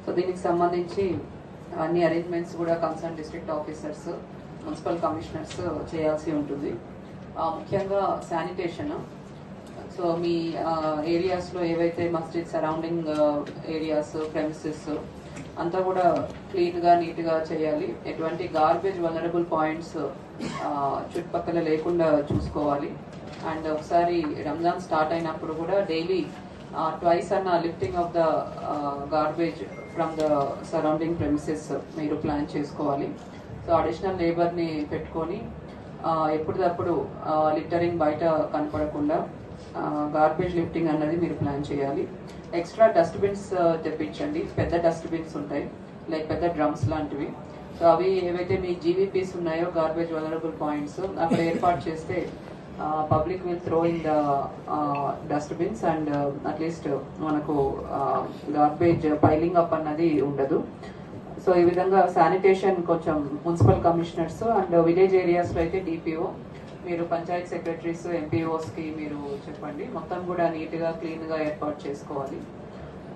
So దీనికి సంబంధించి అన్ని అరేంజ్మెంట్స్ కూడా concern district officers, municipal commissioners చేయాల్సి ఉంటుంది. ముఖ్యంగా శానిటేషన్. సో మీ ఏరియాస్లో ఏవైతే మస్జిద్ సరౌండింగ్ ఏరియాస్, ప్రెమిసెస్ అంతా కూడా క్లీన్గా, నీట్గా చేయాలి. ఎటువంటి గార్బేజ్ వలనరబుల్ పాయింట్స్ చుట్టుపక్కల లేకుండా చూసుకోవాలి. అండ్ ఒకసారి రంజాన్ స్టార్ట్ అయినప్పుడు కూడా డైలీ ట్వైస్ అన్న lifting of the garbage from the surrounding premises మీరు ప్లాన్ చేసుకోవాలి. సో అడిషనల్ లేబర్ని పెట్టుకొని ఎప్పటికప్పుడు లిటరింగ్ బయట కనపడకుండా గార్బేజ్ లిఫ్టింగ్ అన్నది మీరు ప్లాన్ చేయాలి. ఎక్స్ట్రా డస్ట్బిన్స్ తెప్పించండి. పెద్ద డస్ట్బిన్స్ ఉంటాయి, లైక్ పెద్ద డ్రమ్స్ లాంటివి. సో అవి ఏవైతే మీ జీవీపీస్ ఉన్నాయో, గార్బేజ్ వలనరబుల్ పాయింట్స్, అక్కడ ఏర్పాటు చేస్తే public will throw in the dustbins and at least మనకు గార్బేజ్ పైలింగ్ అప్ అన్నది ఉండదు. సో ఈ విధంగా శానిటేషన్ కొంచెం మున్సిపల్ కమిషనర్స్ అండ్ విలేజ్ ఏరియాస్లో అయితే డిపిఓ, మీరు పంచాయత్ సెక్రటరీస్, ఎంపీఓస్కి మీరు చెప్పండి. మొత్తం కూడా నీట్గా, క్లీన్గా ఏర్పాటు చేసుకోవాలి.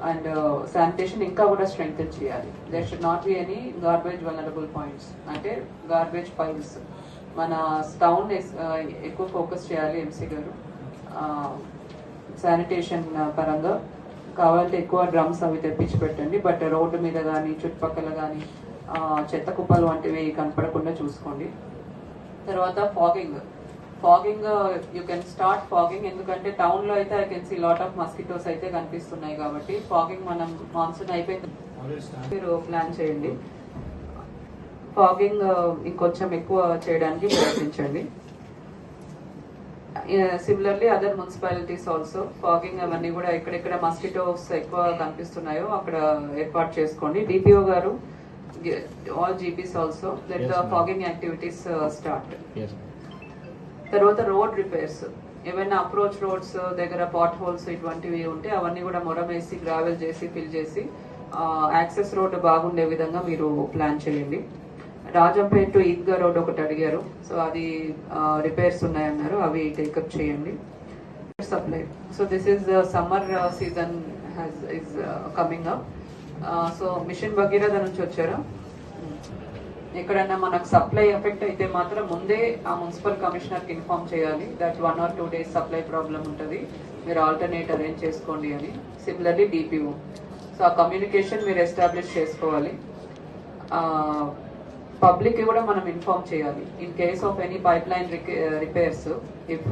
అండ్ శానిటేషన్ ఇంకా కూడా స్ట్రెంగ్తన్ చేయాలి. There should not be any garbage vulnerable points, అంటే గార్బేజ్ పైల్స్. మన టౌన్ ఎక్కువ ఫోకస్ చేయాలి ఎంసీ గారు శానిటేషన్ పరంగా. కావాలంటే ఎక్కువ డ్రమ్స్ అవి తెప్పించి పెట్టండి. బట్ రోడ్డు మీద కానీ, చుట్టుపక్కల కానీ చెత్త కుప్పలు వంటివి కనపడకుండా చూసుకోండి. తర్వాత fogging you can start fogging. ఎందుకంటే టౌన్లో అయితే I can see lot of mosquitoes అయితే కనిపిస్తున్నాయి కాబట్టి ఫాగింగ్ మనం మాన్సూన్ అయిపోయింది మీరు ప్లాన్ చేయండి. ఫాగింగ్ ఇంకొంచెం ఎక్కువ చేయడానికి ప్రయత్నించండి. Similarly other municipalities also fogging అవన్నీ కూడా ఎక్కడెక్కడ మస్కిటోస్ ఎక్కువ కనిపిస్తున్నాయో అక్కడ ఏర్పాటు చేసుకోండి. డిపిఓ గారు, all GPs also let the fogging activities start. తర్వాత రోడ్ రిపేర్స్, ఏమైనా అప్రోచ్ రోడ్స్ దగ్గర పాట్ హోల్స్ ఇటువంటివి ఉంటే అవన్నీ కూడా మొరం వేసి, గ్రావెల్ చేసి, ఫిల్ చేసి యాక్సెస్ రోడ్డు బాగుండే విధంగా మీరు ప్లాన్ చేయండి. రాజంపేట టు ఈద్గా రోడ్ ఒకటి అడిగారు, సో అది రిపేర్స్ ఉన్నాయన్నారు, అవి టేకప్ చేయండి. Supply, so this is summer season is coming up. So mission Bhagiratha నుంచి వచ్చారా? ఎక్కడన్నా మనకు సప్లై ఎఫెక్ట్ అయితే మాత్రం ముందే ఆ మున్సిపల్ కమిషనర్కి ఇన్ఫార్మ్ చేయాలి that 1 or 2 days supply problem ఉంటుంది, మీరు ఆల్టర్నేట్ అరేంజ్ చేసుకోండి అని. సిమిలర్లీ డిపిఓ, సో ఆ కమ్యూనికేషన్ మీరు ఎస్టాబ్లిష్ చేసుకోవాలి. పబ్లిక్కి కూడా మనం ఇన్ఫార్మ్ చేయాలి. In case of any pipeline repairs, if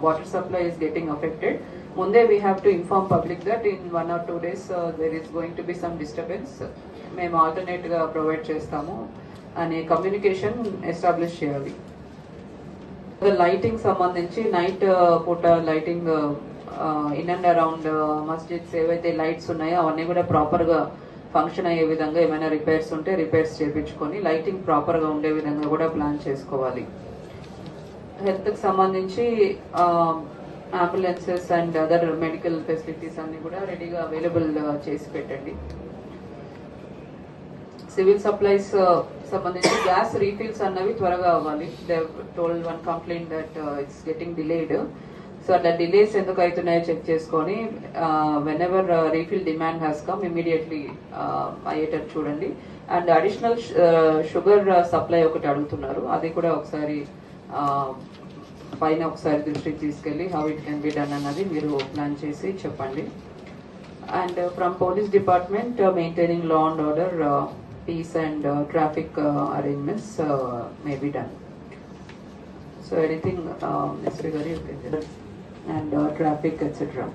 water supply is getting affected, ముందే we have to inform public that in 1 or 2 days there is going to be some disturbance, మేము ఆల్టర్నేట్గా provide చేస్తాము అనే communication establish చేయాలి. Lighting సంబంధించి night పూట lighting in and around మస్జిద్స్ ఏవైతే lights ఉన్నాయో అవన్నీ కూడా ప్రాపర్గా ఫంక్షన్ అయ్యే విధంగా ఏమైనా రిపేర్స్ ఉంటే రిపేర్స్ చేయించుకొని లైటింగ్ ప్రాపర్గా ఉండే విధంగా కూడా ప్లాన్ చేసుకోవాలి. హెల్త్కి సంబంధించి ambulances and other medical facilities అన్ని కూడా రెడీగా అవైలబుల్ చేసి పెట్టండి. సివిల్ సప్లైస్ సంబంధించి గ్యాస్ రీఫిల్స్ అన్నవి త్వరగా అవ్వాలి. They told one complaint that it's getting delayed. So అట్లా డిలేస్ ఎందుకు అవుతున్నాయో చెక్ చేసుకొని when ever refill demand has come immediately అయ్యేటట్టు చూడండి. అండ్ అడిషనల్ షుగర్ సప్లై ఒకటి అడుగుతున్నారు, అది కూడా ఒకసారి పైన ఒకసారి దృష్టికి తీసుకెళ్ళి how it can be done అన్నది మీరు ప్లాన్ చేసి చెప్పండి. And from police department maintaining law and order, peace and traffic arrangements may be done. So anything necessary you can do, and traffic etc.